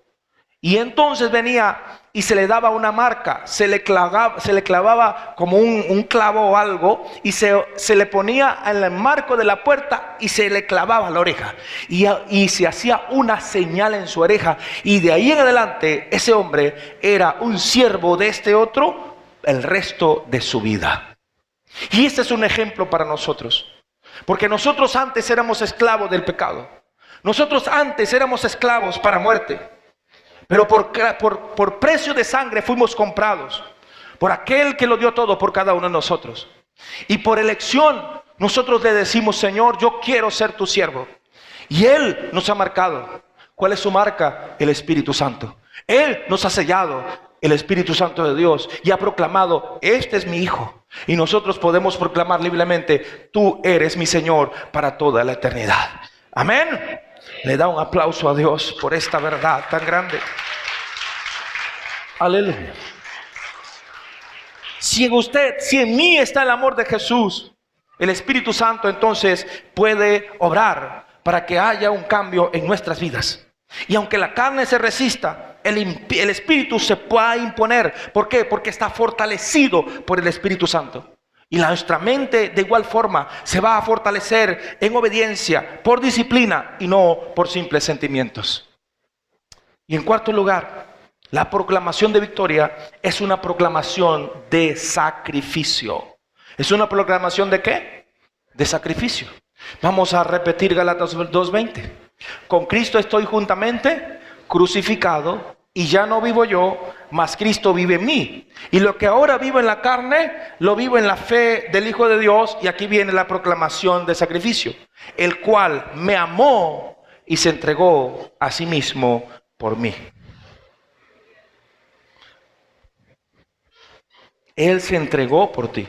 Y entonces venía y se le daba una marca, se le clavaba como un clavo o algo, y se le ponía en el marco de la puerta y se le clavaba la oreja, y se hacía una señal en su oreja, y de ahí en adelante ese hombre era un siervo de este otro el resto de su vida. Y este es un ejemplo para nosotros, porque nosotros antes éramos esclavos del pecado, nosotros antes éramos esclavos para muerte. Pero por precio de sangre fuimos comprados por aquel que lo dio todo por cada uno de nosotros. Y por elección nosotros le decimos: Señor, yo quiero ser tu siervo. Y Él nos ha marcado. ¿Cuál es su marca? El Espíritu Santo. Él nos ha sellado, el Espíritu Santo de Dios, y ha proclamado: este es mi Hijo. Y nosotros podemos proclamar libremente: tú eres mi Señor para toda la eternidad. Amén. Le da un aplauso a Dios por esta verdad tan grande. Aleluya. Si en mí está el amor de Jesús, el Espíritu Santo entonces puede obrar para que haya un cambio en nuestras vidas. Y aunque la carne se resista, el Espíritu se pueda imponer. ¿Por qué? Porque está fortalecido por el Espíritu Santo. Y nuestra mente de igual forma se va a fortalecer en obediencia, por disciplina y no por simples sentimientos. Y en cuarto lugar, la proclamación de victoria es una proclamación de sacrificio. ¿Es una proclamación de qué? De sacrificio. Vamos a repetir Gálatas 2:20. Con Cristo estoy juntamente crucificado, y ya no vivo yo, mas Cristo vive en mí. Y lo que ahora vivo en la carne, lo vivo en la fe del Hijo de Dios. Y aquí viene la proclamación de sacrificio: el cual me amó y se entregó a sí mismo por mí. Él se entregó por ti.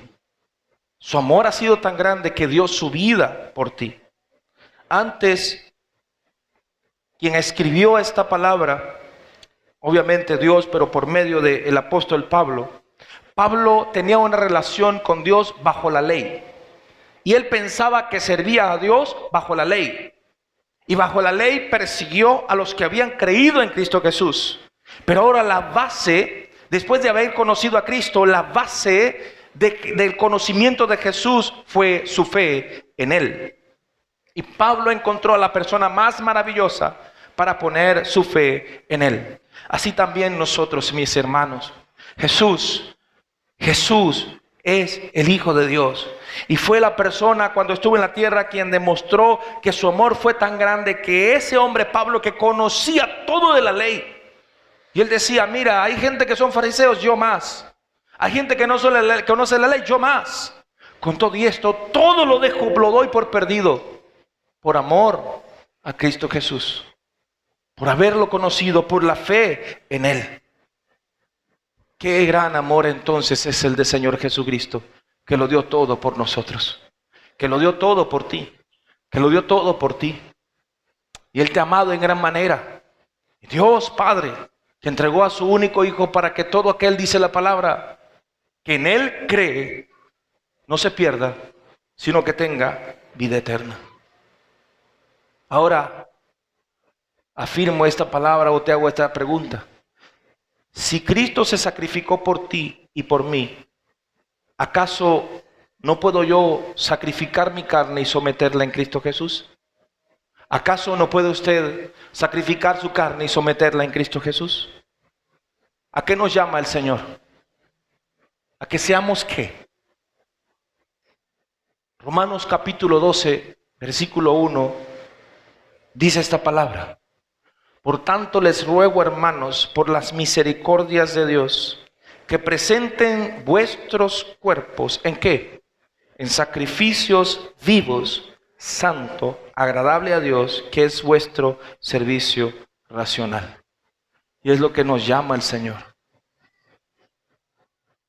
Su amor ha sido tan grande que dio su vida por ti. Antes, quien escribió esta palabra, obviamente Dios, pero por medio del apóstol Pablo. Pablo tenía una relación con Dios bajo la ley. Y él pensaba que servía a Dios bajo la ley. Y bajo la ley persiguió a los que habían creído en Cristo Jesús. Pero ahora la base, después de haber conocido a Cristo, la base del conocimiento de Jesús fue su fe en Él. Y Pablo encontró a la persona más maravillosa para poner su fe en Él. Así también nosotros, mis hermanos. Jesús es el Hijo de Dios. Y fue la persona cuando estuvo en la tierra quien demostró que su amor fue tan grande que ese hombre Pablo, que conocía todo de la ley, y él decía: mira, hay gente que son fariseos, yo más. Hay gente que no conoce la ley, yo más. Con todo y esto, todo lo dejo, lo doy por perdido, por amor a Cristo Jesús, por haberlo conocido, por la fe en Él. Qué gran amor entonces es el del Señor Jesucristo, que lo dio todo por nosotros, que lo dio todo por ti, que lo dio todo por ti. Y Él te ha amado en gran manera. Dios Padre, que entregó a su único Hijo para que todo aquel, dice la palabra, que en Él cree, no se pierda, sino que tenga vida eterna. Ahora, afirmo esta palabra o te hago esta pregunta. Si Cristo se sacrificó por ti y por mí, ¿acaso no puedo yo sacrificar mi carne y someterla en Cristo Jesús? ¿Acaso no puede usted sacrificar su carne y someterla en Cristo Jesús? ¿A qué nos llama el Señor? ¿A que seamos qué? Romanos capítulo 12, versículo 1, dice esta palabra: por tanto les ruego, hermanos, por las misericordias de Dios, que presenten vuestros cuerpos, ¿en qué? En sacrificios vivos, santo, agradable a Dios, que es vuestro servicio racional. Y es lo que nos llama el Señor,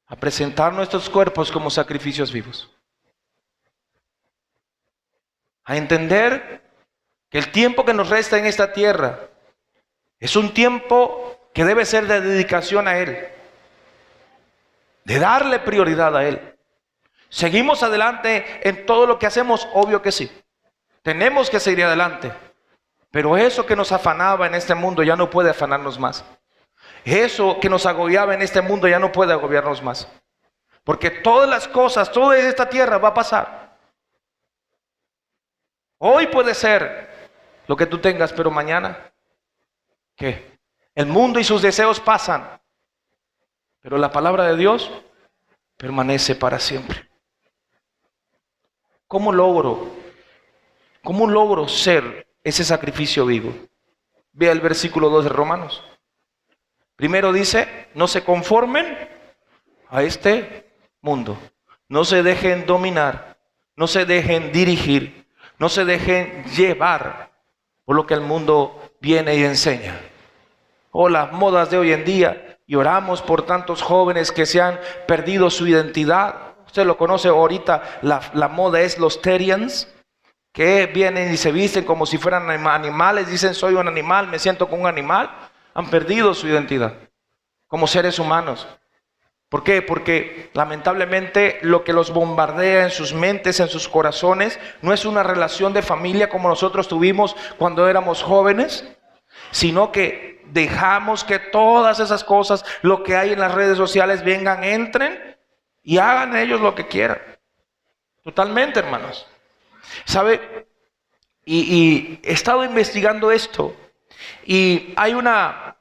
a presentar nuestros cuerpos como sacrificios vivos, a entender que el tiempo que nos resta en esta tierra es un tiempo que debe ser de dedicación a Él, de darle prioridad a Él. ¿Seguimos adelante en todo lo que hacemos? Obvio que sí. Tenemos que seguir adelante. Pero eso que nos afanaba en este mundo ya no puede afanarnos más. Eso que nos agobiaba en este mundo ya no puede agobiarnos más. Porque todas las cosas, toda esta tierra va a pasar. Hoy puede ser lo que tú tengas, pero mañana, ¿qué? El mundo y sus deseos pasan, pero la palabra de Dios permanece para siempre. ¿Cómo logro ser ese sacrificio vivo? Vea el versículo 2 de Romanos. Primero dice, no se conformen a este mundo. No se dejen dominar, no se dejen dirigir, no se dejen llevar por lo que el mundo viene y enseña. O las modas de hoy en día, y oramos por tantos jóvenes que se han perdido su identidad. Usted lo conoce ahorita, la moda es los Terians, que vienen y se visten como si fueran animales, dicen soy un animal, me siento como un animal. Han perdido su identidad como seres humanos. ¿Por qué? Porque lamentablemente lo que los bombardea en sus mentes, en sus corazones, no es una relación de familia como nosotros tuvimos cuando éramos jóvenes, sino que dejamos que todas esas cosas, lo que hay en las redes sociales, vengan, entren y hagan ellos lo que quieran. Totalmente, hermanos. ¿Sabe? Y he estado investigando esto y hay una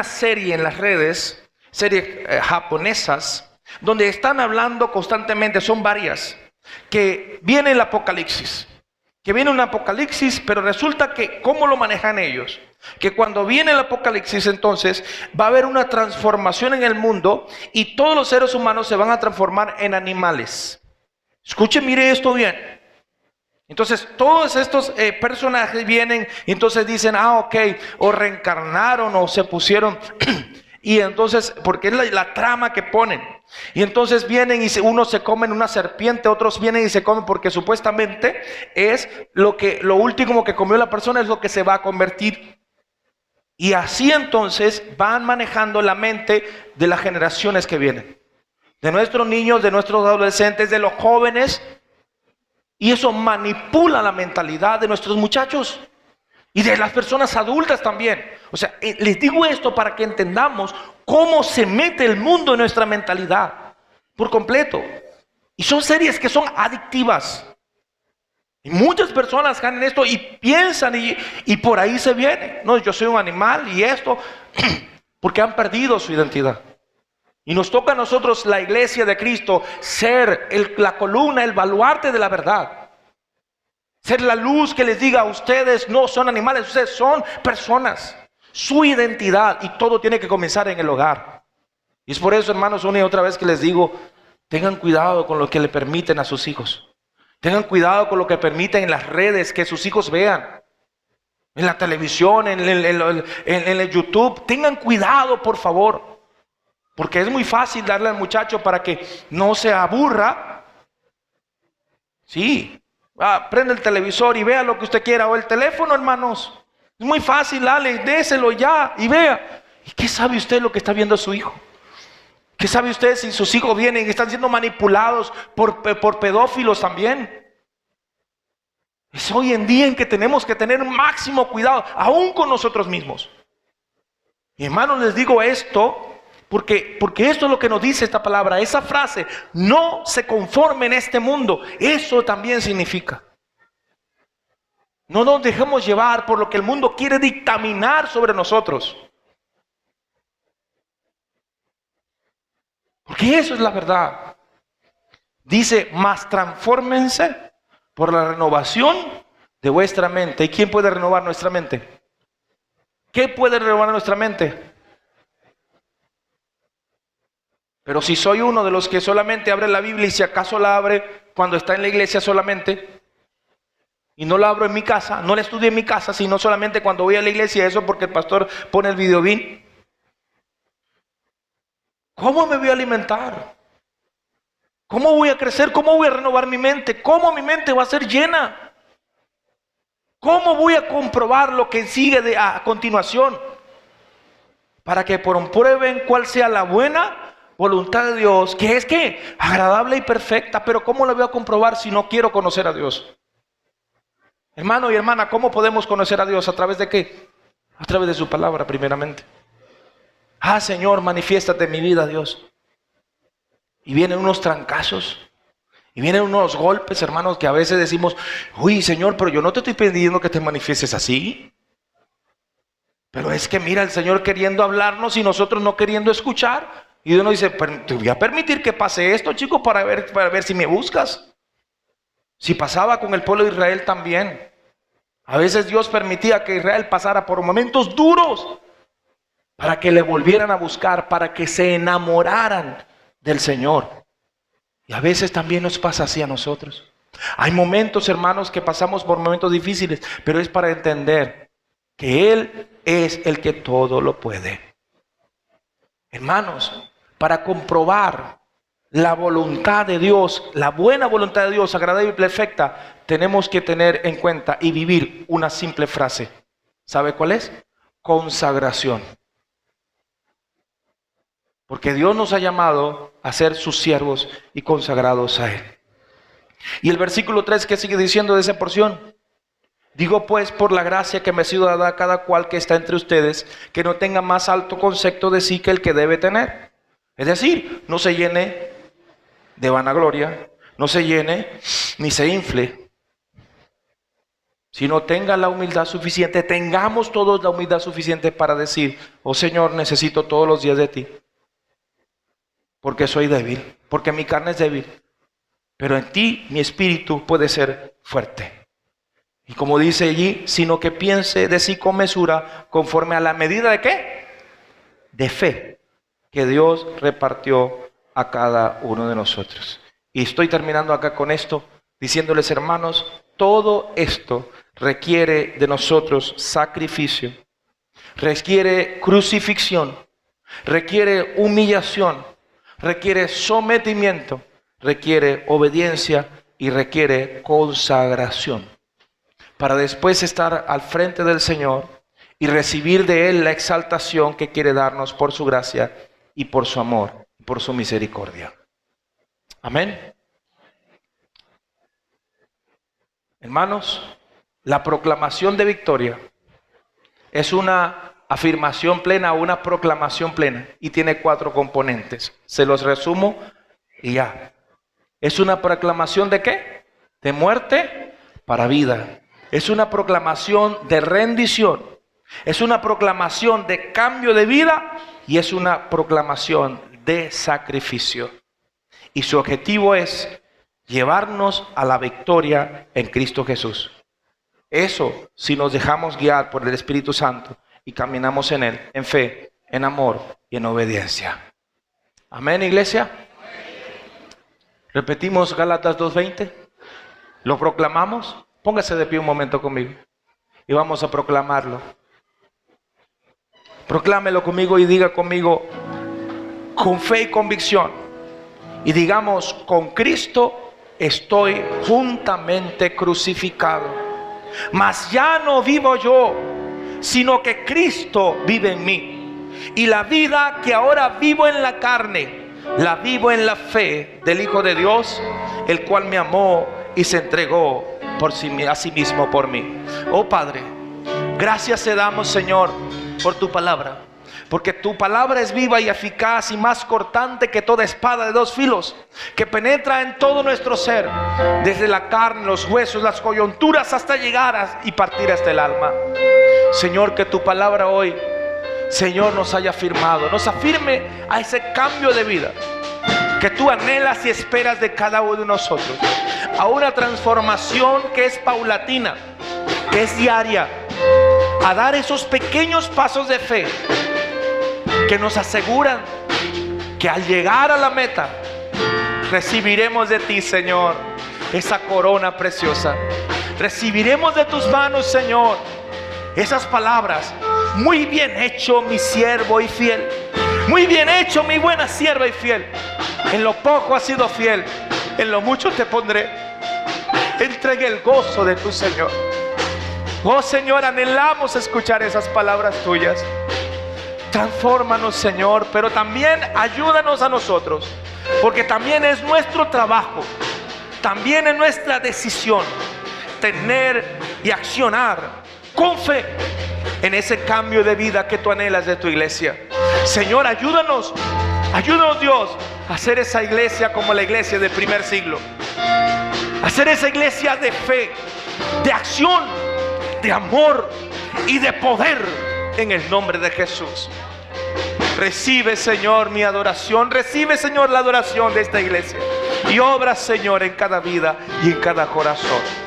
serie en las redes, series japonesas, donde están hablando constantemente, son varias, que viene el apocalipsis. Que viene un apocalipsis, pero resulta que, ¿cómo lo manejan ellos? Que cuando viene el apocalipsis, entonces, va a haber una transformación en el mundo y todos los seres humanos se van a transformar en animales. Escuche, mire esto bien. Entonces, todos estos personajes vienen y entonces dicen, ok, o reencarnaron o se pusieron... Y entonces, porque es la trama que ponen. Y entonces vienen y unos se comen una serpiente, otros vienen y se comen porque supuestamente es lo último que comió la persona es lo que se va a convertir. Y así entonces van manejando la mente de las generaciones que vienen. De nuestros niños, de nuestros adolescentes, de los jóvenes. Y eso manipula la mentalidad de nuestros muchachos. Y de las personas adultas también. O sea, les digo esto para que entendamos cómo se mete el mundo en nuestra mentalidad por completo. Y son series que son adictivas. Y muchas personas caen en esto y piensan y por ahí se viene. No, yo soy un animal y esto, porque han perdido su identidad. Y nos toca a nosotros, la iglesia de Cristo, ser la columna, el baluarte de la verdad. Ser la luz que les diga a ustedes no son animales, ustedes son personas. Su identidad y todo tiene que comenzar en el hogar. Y es por eso, hermanos, una y otra vez que les digo, tengan cuidado con lo que le permiten a sus hijos. Tengan cuidado con lo que permiten en las redes que sus hijos vean. En la televisión, en el YouTube. Tengan cuidado, por favor. Porque es muy fácil darle al muchacho para que no se aburra. Sí. Prende el televisor y vea lo que usted quiera. O el teléfono, hermanos. Es muy fácil, dale, déselo ya y vea. ¿Y qué sabe usted lo que está viendo su hijo? ¿Qué sabe usted si sus hijos vienen y están siendo manipulados por pedófilos también? Es hoy en día en que tenemos que tener máximo cuidado, aún con nosotros mismos. Y hermanos, les digo esto porque esto es lo que nos dice esta palabra, esa frase, no se conforme en este mundo. Eso también significa. No nos dejemos llevar por lo que el mundo quiere dictaminar sobre nosotros. Porque eso es la verdad. Dice, mas transfórmense por la renovación de vuestra mente. ¿Y quién puede renovar nuestra mente? ¿Qué puede renovar nuestra mente? Pero si soy uno de los que solamente abre la Biblia y si acaso la abre cuando está en la iglesia solamente, y no la abro en mi casa, no la estudio en mi casa, sino solamente cuando voy a la iglesia, eso porque el pastor pone el videobeam, ¿cómo me voy a alimentar? ¿Cómo voy a crecer? ¿Cómo voy a renovar mi mente? ¿Cómo mi mente va a ser llena? ¿Cómo voy a comprobar lo que sigue a continuación? Para que prueben cuál sea la buena voluntad de Dios, que es que agradable y perfecta. Pero ¿cómo lo voy a comprobar si no quiero conocer a Dios? Hermano y hermana, ¿cómo podemos conocer a Dios? ¿A través de qué? A través de su palabra primeramente. Ah, Señor, manifiéstate en mi vida, Dios. Y vienen unos trancazos. Y vienen unos golpes, hermanos, que a veces decimos, uy, Señor, pero yo no te estoy pidiendo que te manifiestes así. Pero es que mira, el Señor queriendo hablarnos y nosotros no queriendo escuchar. Y uno dice, te voy a permitir que pase esto, chico, para ver si me buscas. Si pasaba con el pueblo de Israel también. A veces Dios permitía que Israel pasara por momentos duros para que le volvieran a buscar, para que se enamoraran del Señor. Y a veces también nos pasa así a nosotros. Hay momentos, hermanos, que pasamos por momentos difíciles, pero es para entender que Él es el que todo lo puede. Hermanos, para comprobar la voluntad de Dios, la buena voluntad de Dios, agradable y perfecta, tenemos que tener en cuenta y vivir una simple frase. ¿Sabe cuál es? Consagración. Porque Dios nos ha llamado a ser sus siervos y consagrados a Él. Y el versículo 3, ¿qué sigue diciendo de esa porción? Digo pues, por la gracia que me ha sido dada a cada cual que está entre ustedes, que no tenga más alto concepto de sí que el que debe tener. Es decir, no se llene de vanagloria, no se llene ni se infle, sino tenga la humildad suficiente, tengamos todos la humildad suficiente para decir, oh Señor, necesito todos los días de ti. Porque soy débil, porque mi carne es débil, pero en ti mi espíritu puede ser fuerte. Y como dice allí, sino que piense de sí con mesura, conforme a la medida de ¿qué? De fe que Dios repartió a cada uno de nosotros. Y estoy terminando acá con esto, diciéndoles, hermanos, todo esto requiere de nosotros sacrificio, requiere crucifixión, requiere humillación, requiere sometimiento, requiere obediencia y requiere consagración. Para después estar al frente del Señor y recibir de Él la exaltación que quiere darnos por su gracia y por su amor, por su misericordia. Amén. Hermanos, la proclamación de victoria es una afirmación plena o una proclamación plena y tiene 4 componentes. Se los resumo y ya. ¿Es una proclamación de qué? De muerte para vida. Es una proclamación de rendición. Es una proclamación de cambio de vida y es una proclamación de sacrificio. Y su objetivo es llevarnos a la victoria en Cristo Jesús. Eso si nos dejamos guiar por el Espíritu Santo y caminamos en Él, en fe, en amor y en obediencia. Amén, iglesia. Repetimos Gálatas 2:20. ¿Lo proclamamos? Póngase de pie un momento conmigo y vamos a proclamarlo. Proclámelo conmigo y diga conmigo con fe y convicción. Y digamos, con Cristo estoy juntamente crucificado. Mas ya no vivo yo, sino que Cristo vive en mí. Y la vida que ahora vivo en la carne, la vivo en la fe del Hijo de Dios, el cual me amó y se entregó a sí mismo por mí. Oh Padre, gracias te damos, Señor, por tu palabra. Porque tu palabra es viva y eficaz y más cortante que toda espada de 2 filos, que penetra en todo nuestro ser, desde la carne, los huesos, las coyunturas, hasta llegar y partir hasta el alma. Señor, que tu palabra hoy, Señor, nos haya afirmado, nos afirme a ese cambio de vida que tú anhelas y esperas de cada uno de nosotros, a una transformación que es paulatina, que es diaria, a dar esos pequeños pasos de fe que nos aseguran que al llegar a la meta recibiremos de ti, Señor, esa corona preciosa. Recibiremos de tus manos, Señor, esas palabras: muy bien hecho, mi siervo y fiel. Muy bien hecho, mi buena sierva y fiel. En lo poco has sido fiel, en lo mucho te pondré. Entregue el gozo de tu Señor. Oh Señor, anhelamos escuchar esas palabras tuyas. Transfórmanos, Señor, pero también ayúdanos a nosotros, porque también es nuestro trabajo, también es nuestra decisión tener y accionar con fe en ese cambio de vida que tú anhelas de tu iglesia. Señor, ayúdanos, ayúdanos Dios, a hacer esa iglesia como la iglesia del primer siglo. Hacer esa iglesia de fe, de acción, de amor y de poder en el nombre de Jesús. Recibe, Señor, mi adoración. Recibe, Señor, la adoración de esta iglesia. Y obra, Señor, en cada vida y en cada corazón.